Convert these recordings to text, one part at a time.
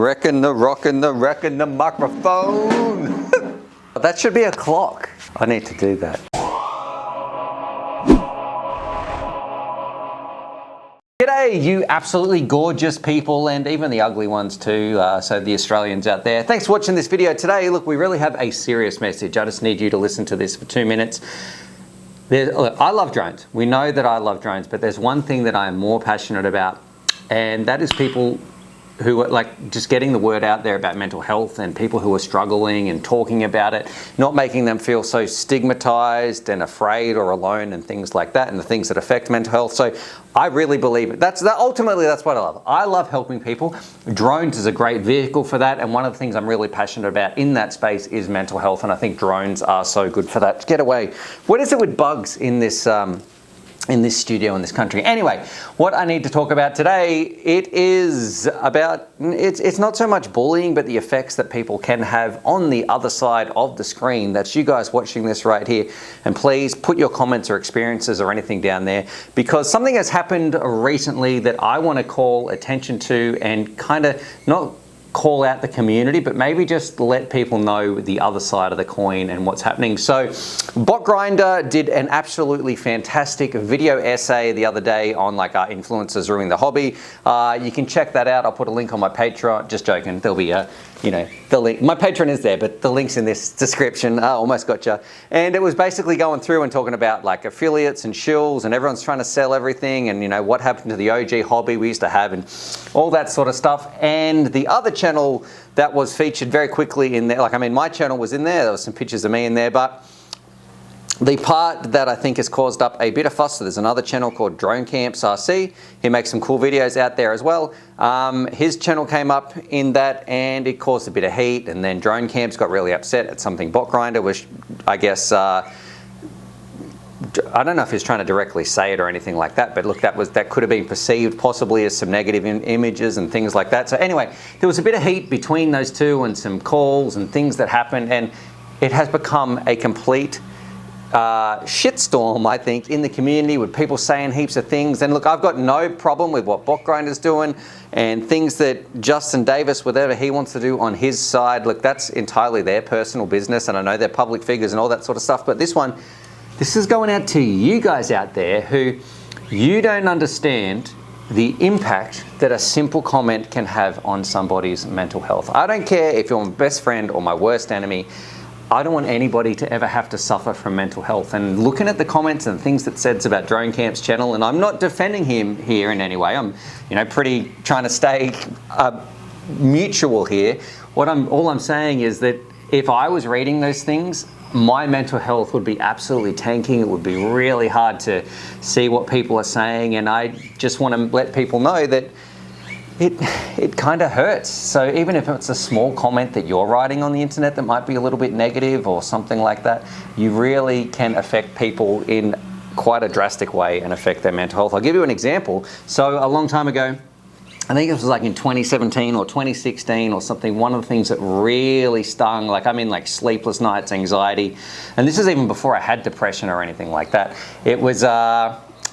wrecking the microphone. That should be a clock. I need to do that. G'day, you absolutely gorgeous people, and even the ugly ones too, so the Australians out there. Thanks for watching this video today. Look, we really have a serious message. I just need you to listen to this for 2 minutes. Look, I love drones. We know that I love drones, but there's one thing that I am more passionate about, and that is people who are like just getting the word out there about mental health and people who are struggling and talking about it, not making them feel so stigmatized and afraid or alone and things like that, and the things that affect mental health. So I really believe it. Ultimately, that's what I love. I love helping people. Drones is a great vehicle for that, and one of the things I'm really passionate about in that space is mental health, and I think drones are so good for that. Get away. What is it with bugs in this studio in this country? Anyway, what I need to talk about today, it's not so much bullying, but the effects that people can have on the other side of the screen. That's you guys watching this right here. And please put your comments or experiences or anything down there, because something has happened recently that I want to call attention to and kind of not call out the community, but maybe just let people know the other side of the coin and what's happening. So BotGrinder did an absolutely fantastic video essay the other day on like our influencers ruining the hobby. You can check that out. I'll put a link on my Patreon. Just joking. There'll be the link. My Patreon is there, but the link's in this description. Almost gotcha. And it was basically going through and talking about like affiliates and shills, and everyone's trying to sell everything, and what happened to the OG hobby we used to have, and all that sort of stuff. And the other channel that was featured very quickly in there, my channel was in there. There was some pictures of me in there, but the part that I think has caused up a bit of fuss, so there's another channel called Drone Camps RC. He makes some cool videos out there as well. His channel came up in that, and it caused a bit of heat, and then Drone Camps got really upset at something BotGrinder, which I guess, I don't know if he's trying to directly say it or anything like that, but look, that could have been perceived possibly as some negative images and things like that. So anyway, there was a bit of heat between those two and some calls and things that happened, and it has become a complete shitstorm, I think, in the community, with people saying heaps of things. And look, I've got no problem with what BotGrinder's doing and things that Justin Davis, whatever he wants to do on his side. Look, that's entirely their personal business, and I know they're public figures and all that sort of stuff. But this is going out to you guys out there who you don't understand the impact that a simple comment can have on somebody's mental health. I don't care if you're my best friend or my worst enemy. I don't want anybody to ever have to suffer from mental health. And looking at the comments and things that said about Drone Camp's channel, and I'm not defending him here in any way. I'm, pretty trying to stay mutual here. All I'm saying is that if I was reading those things, my mental health would be absolutely tanking. It would be really hard to see what people are saying, and I just want to let people know that it kind of hurts. So even if it's a small comment that you're writing on the internet that might be a little bit negative or something like that, you really can affect people in quite a drastic way and affect their mental health. I'll give you an example. So a long time ago, I think it was like in 2017 or 2016 or something, one of the things that really stung, like sleepless nights, anxiety, and this is even before I had depression or anything like that. It was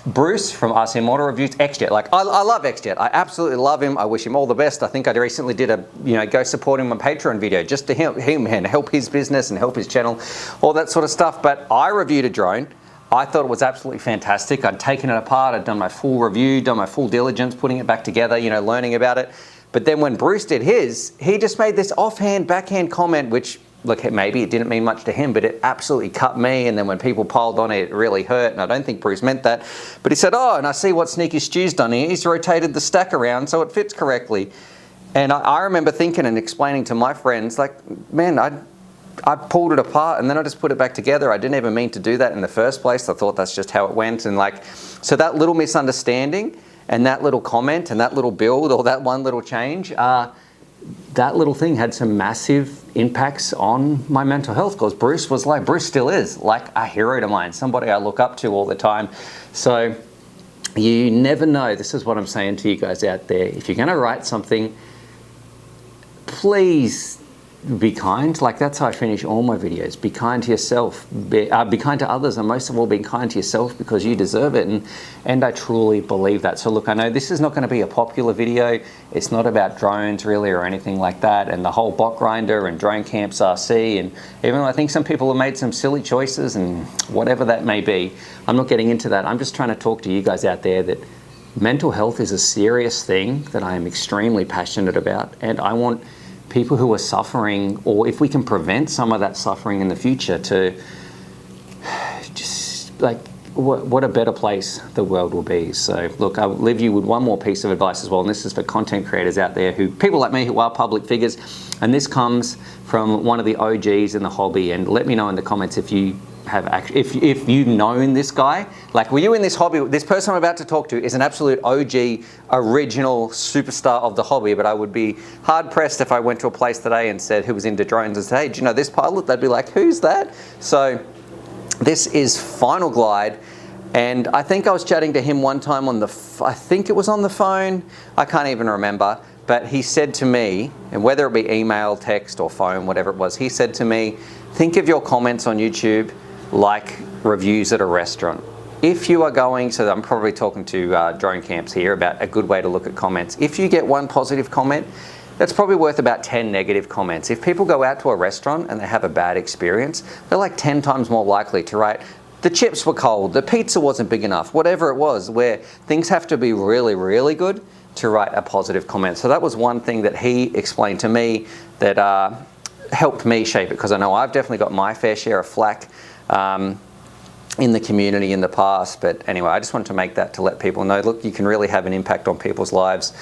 Bruce from RC Model Reviews, XJet. I love XJet. I absolutely love him. I wish him all the best. I think I recently did a go support him on Patreon video just to help him and help his business and help his channel, all that sort of stuff. But I reviewed a drone. I thought it was absolutely fantastic. I'd taken it apart. I'd done my full review, done my full diligence, putting it back together, learning about it. But then when Bruce did his, he just made this offhand, backhand comment, which, look, maybe it didn't mean much to him, but it absolutely cut me. And then when people piled on it, it really hurt. And I don't think Bruce meant that. But he said, and I see what Sneaky Stu's done here. He's rotated the stack around so it fits correctly. And I remember thinking and explaining to my friends, man, I pulled it apart and then I just put it back together. I didn't even mean to do that in the first place. I thought that's just how it went. And so that little misunderstanding and that little comment and that little build or that one little change, that little thing had some massive impacts on my mental health, because Bruce still is like a hero to mine, somebody I look up to all the time. So you never know. This is what I'm saying to you guys out there. If you're going to write something, please be kind. Like, that's how I finish all my videos. Be kind to yourself, be kind to others, and most of all, be kind to yourself, because you deserve it. And I truly believe that. So look, I know this is not going to be a popular video. It's not about drones really or anything like that, and the whole bot grinder and drone camps RC, and even though I think some people have made some silly choices and whatever that may be, I'm not getting into that. I'm just trying to talk to you guys out there that mental health is a serious thing that I am extremely passionate about, and I want people who are suffering, or if we can prevent some of that suffering in the future, to just, like, what a better place the world will be. So look, I'll leave you with one more piece of advice as well, and this is for content creators out there, people like me who are public figures, and this comes from one of the OGs in the hobby. And let me know in the comments if you have if you've known this guy. Like, were you in this hobby? This person I'm about to talk to is an absolute OG, original superstar of the hobby, but I would be hard pressed if I went to a place today and said, who was into drones, and said, hey, do you know this pilot? They'd be like, who's that? So this is Final Glide, and I think I was chatting to him one time on I think it was on the phone, I can't even remember, but he said to me, and whether it be email, text or phone, whatever it was, he said to me, think of your comments on YouTube like reviews at a restaurant. If you are going, so I'm probably talking to drone camps here about a good way to look at comments. If you get one positive comment, that's probably worth about 10 negative comments. If people go out to a restaurant and they have a bad experience, they're like 10 times more likely to write, the chips were cold, the pizza wasn't big enough, whatever it was, where things have to be really, really good to write a positive comment. So that was one thing that he explained to me that helped me shape it, because I know I've definitely got my fair share of flack in the community in the past. But anyway, I just wanted to make that to let people know, look, you can really have an impact on people's lives.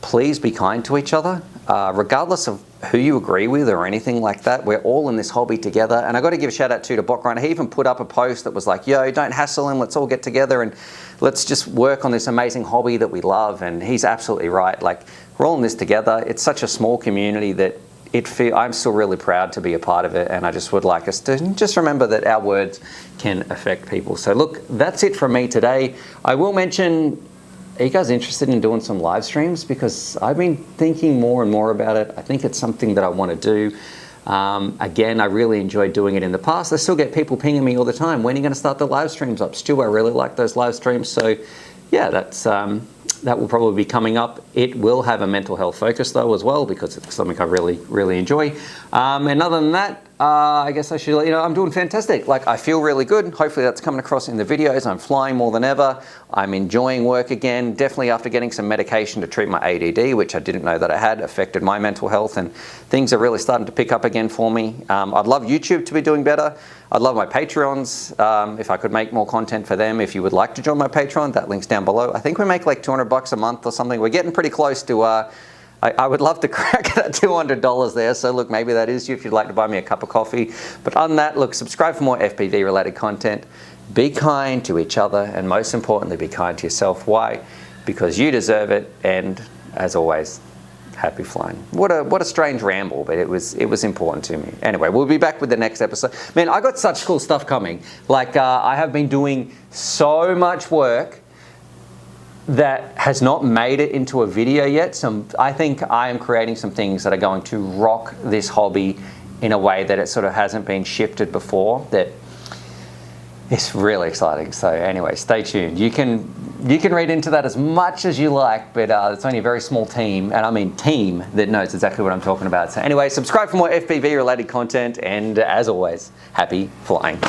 Please be kind to each other, regardless of who you agree with or anything like that. We're all in this hobby together. And I got to give a shout out to Bot Grinder. He even put up a post that was like, yo, don't hassle him, let's all get together and let's just work on this amazing hobby that we love. And he's absolutely right. Like, we're all in this together. It's such a small community that I'm still really proud to be a part of it, and I just would like us to just remember that our words can affect people. So look, that's it from me today. I will mention, are you guys interested in doing some live streams? Because I've been thinking more and more about it. I think it's something that I want to do. Again, I really enjoyed doing it in the past. I still get people pinging me all the time, when are you going to start the live streams up? Stu, I really like those live streams. So yeah, that will probably be coming up. It will have a mental health focus though as well, because it's something I really, really enjoy. And other than that, I guess I should let you know I'm doing fantastic. Like, I feel really good. Hopefully that's coming across in the videos. I'm flying more than ever. I'm enjoying work again, definitely after getting some medication to treat my ADD, which I didn't know that I had affected my mental health, and things are really starting to pick up again for me. I'd love YouTube to be doing better. I'd love my Patreons, if I could make more content for them. If you would like to join my Patreon, that link's down below. I think we make like $200 a month or something. We're getting pretty close to, I would love to crack that $200 there. So look, maybe that is you if you'd like to buy me a cup of coffee. But other than that, look, subscribe for more FPV related content. Be kind to each other, and most importantly, be kind to yourself. Why? Because you deserve it. And as always, happy flying. What a strange ramble, but it was important to me. Anyway, we'll be back with the next episode. Man, I got such cool stuff coming. Like, I have been doing so much work that has not made it into a video yet. I think I am creating some things that are going to rock this hobby in a way that it sort of hasn't been shifted before. That it's really exciting. So anyway, stay tuned. You can read into that as much as you like, but it's only a very small team, and I mean team, that knows exactly what I'm talking about. So anyway, subscribe for more FPV related content, and as always, happy flying.